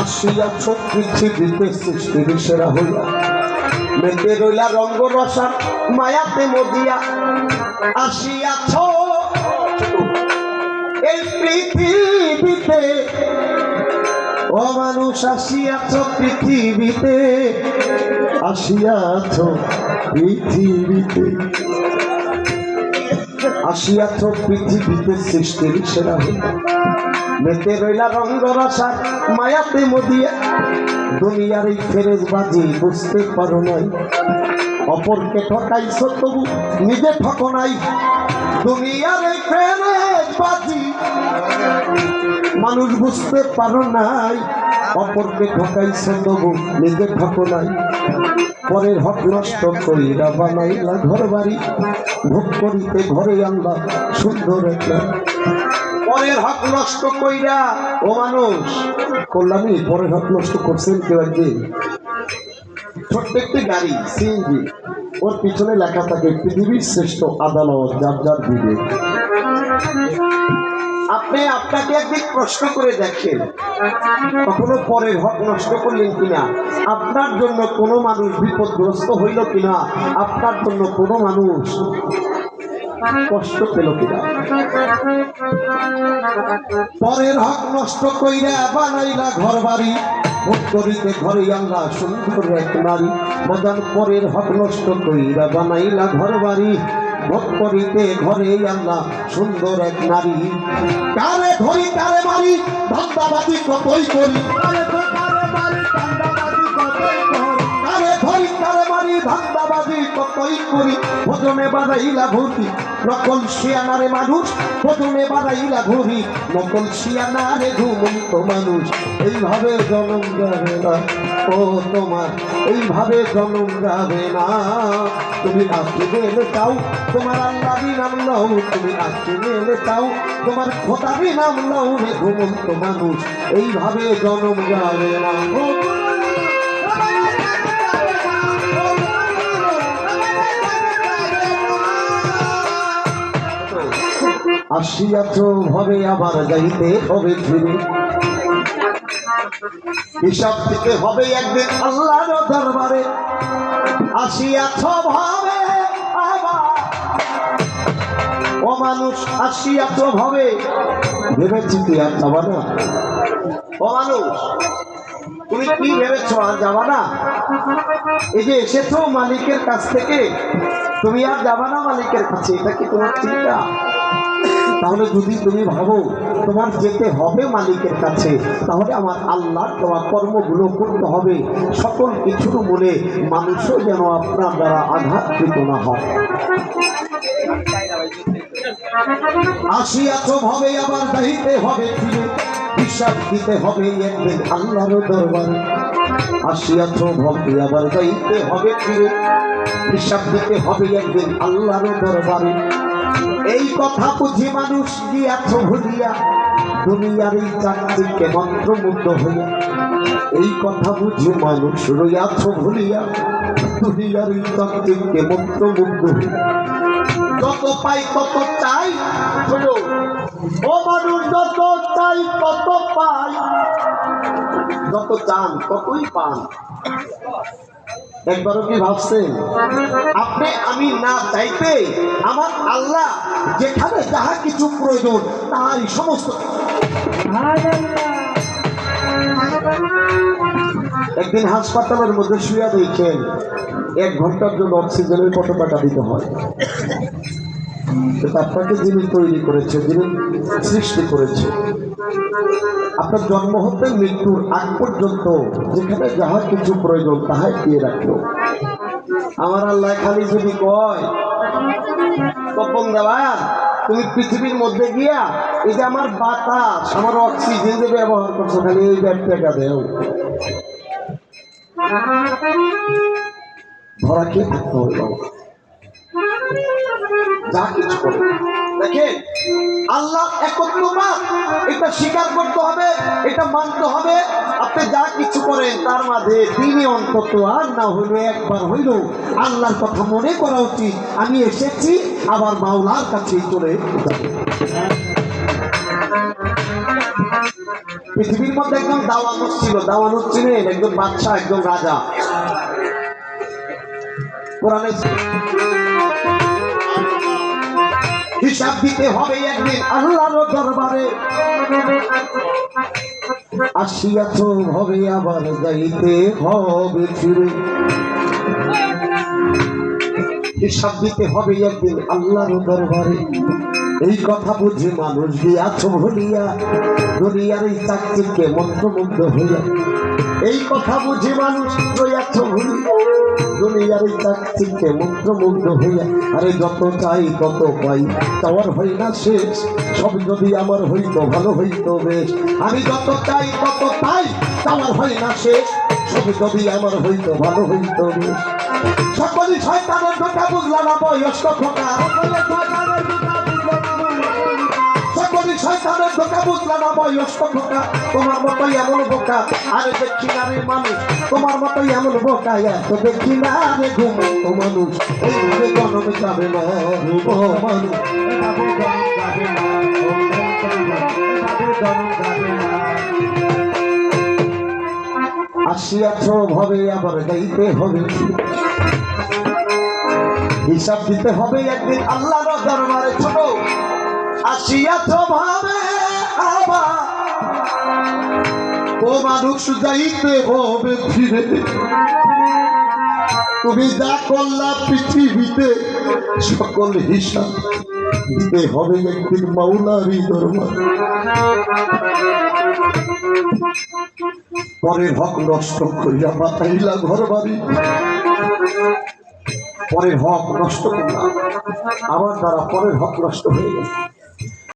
আসিয়াছ পৃথিবীতে সৃষ্টির সেরা হইয়া, মেতে রইলা রঙ্গ রসা মায়াতে মদিয়া। আসিয়াছ এই পৃথিবীতে, ও মানুষ আসিয়াছ পৃথিবীতে, আসিয়াছ পৃথিবীতে, আসিয়াছ পৃথিবীতে সৃষ্টির সেরা হইয়া, মেতে রইলা রঙ্গ রসা মায়াতে মদিয়া। দুনিয়ার এই ফেরেশবাজি বুঝতে পারো নাই, অপরকে ঠকাইছ তবু নিজে ঠকো নাই। দুনিয়ার এই ফেরেশবাজি মানুষ বুঝতে পারো নাই, অপরকে ঠকাইছ তবু নিজে ঠকো নাই। পরের হক নষ্ট কইরা বানাইলা ঘর বাড়ি, ভোগ করিতে ঘরে আনলা সুন্দর একটা। পরের হক নষ্ট কইরা, ও মানুষ কল্যাণী পরের হক নষ্ট করছেন কেউ একদিন? ছোট্ট একটি গাড়ি সিএনজি, ওর পিছনে লেখা থাকে পৃথিবীর শ্রেষ্ঠ আদালত যার যার বিবেক। আপনি আপনাকে একদিন প্রশ্ন করে দেখেন, কখনো পরের হক নষ্ট করলেন কিনা? আপনার জন্য কোনো মানুষ বিপদগ্রস্ত হইল কিনা? আপনার জন্য কোনো মানুষ কষ্ট পেল কিনা? পরের হক নষ্ট কইরা বানাইলা ঘর বাড়ি, ভোগ করিতে ঘরে আনলা সুন্দর এক নারী। মজান পরের হক নষ্ট কইরা বানাইলা ঘর বাড়ি, ভোগ করিতে ঘরে আনলা সুন্দর এক নারী। কারে ধরি কারে মারি ধান্দাবাজি কতই করি, কারে ধরি কারে মারি ধান্দাবাজি কতই করি। ভোজনে বাজাইলা ঘুরি নকল শিয়ানারে মানুষ, ভোজনে বাজাইলা ঘুরি নকল শিয়ানারে ঘুমন্ত মানুষ। এইভাবে জনম যাবে না ও তোমার, এইভাবে জনম যাবে না। তুমি আজকে গেলে চাও তোমার আল্লাহরই নাম লও, তুমি আজকে গেলে চাও তোমার খোদারই নাম লও রে ঘুমন্ত মানুষ। এইভাবে জনম যাবে না। আসিয়াছ ভাবে আবার যাইতে হবে ফিরে, হিসাব দিতে হবে একদিন আল্লাহর দরবারে। আসিয়াছ ভাবে আবার, ও মানুষ আসিয়াছ ভাবে, ভেবেছি কি আর যাবা না? ও মানুষ তুমি কি ভেবেছ আর যাবা না? এই যে এসেছো মালিকের কাছ থেকে, তুমি আর যাবা না মালিকের কাছে, এটা কি তোমার চিন্তা? তাহলে যদি তুমি ভাবো তোমার যেতে হবে মালিকের কাছে, তাহলে আমার আল্লাহ তোমার কর্মগুলো করতে হবে সকল কিছুর মূলে, মানুষও যেন আপনার দ্বারা আঘাতকৃত না হয়। আসিয়াছ ভাবে আবার যাইতে হবে ফিরে, হিসাব দিতে হবে একদিন আল্লাহর দরবারে। আসিয়াছ ভাবে আবার যাইতে হবে ফিরে, হিসাব দিতে হবে একদিন আল্লাহর দরবারে। এই কথা বুঝি মানুষ গিয়াছ ভুলিয়া, দুনিয়ার এই চাকরিকে মন্ত্রমুগ্ধ হইয়া। এই কথা বুঝি মানুষ রইয়াছ ভুলিয়া, দুনিয়ার এই চাকরিকে মন্ত্রমুগ্ধ হইয়া। যত পাই তত চাই, ও মানুষ যত চাই তত পাই, যত চান ততই পান। একবারও কি ভাবছেন আপনি আমি না চাইতে আমার আল্লাহ যেখানে যাহা কিছু প্রয়োজন তাহারই সমস্ত। একদিন হাসপাতালের মধ্যে শুয়ে দেখেন 1 ঘন্টার জন্য অক্সিজেনের কত টাকা দিতে হয়। আপনাকে যিনি তৈরি করেছে, যিনি সৃষ্টি করেছে, আপনার জন্ম হতে মৃত্যুর আগ পর্যন্ত যেখানে যাহা কিছু প্রয়োজন তাহাই দিয়ে রাখলো। আমার আল্লাহ খালি যদি কয় তপন দেওয়া তুমি পৃথিবীর মধ্যে গিয়া এই যে আমার বাতাস আমার অক্সিজেন যে ব্যবহার করছো, খালি এই ব্যাগটা দেও, ধরা কি থাকতে হবে বাবা, যা কিছু করে দেখেন আল্লাহ একত্ববাদ, এটা স্বীকার করতে হবে, এটা মানতে হবে। আপনি যা কিছু করেন তার মাঝে দিনে অন্তত আর না হইলে একবার হইল আল্লাহর কথা মনে করা উচিত, আমি এসেছি আবার মাওলার কাছেই চলে যাব। পৃথিবীর মধ্যে একজন দাওয়ানুস ছিল, দাওয়ানুস ছিলেন একজন বাদশাহ, একজন রাজা। কোরআনে হিসাব দিতে হবে একদিন আল্লাহর দরবারে, আসিয়াছ হবে আবার যাইতে হবে ফিরে। হিসাব দিতে হবে একদিন আল্লাহর দরবারে, এই কথা বুঝে মানুষ দিয়াছ ভুলিয়া, দুনিয়ার এই চাকচিকে মন্ত্রমুগ্ধ হইয়া। এই কথা বুঝে মানুষ রইয়াছ ভুলিয়া, দুনিয়ার এই চাকচিকে মন্ত্রমুগ্ধ হইয়া। আরে যত চাই তত পাই, চাওয়ার হয় না শেষ, সব যদি আমার হইতো ভালো হইতো বেশ। আমি যত চাই তত পাই, চাওয়ার হয় না শেষ, সব যদি আমার হইতো ভালো হইতো বেশ। সকলই শয়তানের ধোঁকা বুঝলাম না বয়স্ক খোকা, সকলই শয়তানের ধোঁকা বুঝলাম না বয়স্ক খোকা। তোমার মতোই এমন বোকা আরে দেখি না রে মানুষ, তোমার মতোই এমন বোকা এত দেখি না রে ঘুমন্ত মানুষ। এইভাবে জন্ম যাবে না ও মানুষ, আসিয়াছ ভাবে আবার গাইতে হবে, হিসাব দিতে হবে একদিন আল্লাহর দরবারে। ছোট আসিয়াছ ভাবে আবার ও মানুষ যাইতে হবে ফিরে। তুমি যা করলা পৃথিবীতে সকল হিসাব দিতে হবে একদিন মাওলারি দরবার। পরের হক নষ্ট করিয়া বাতাইলা ঘর বাড়ি, পরের হক নষ্ট করলাম, আমার দ্বারা পরের হক নষ্ট হয়ে গেছে।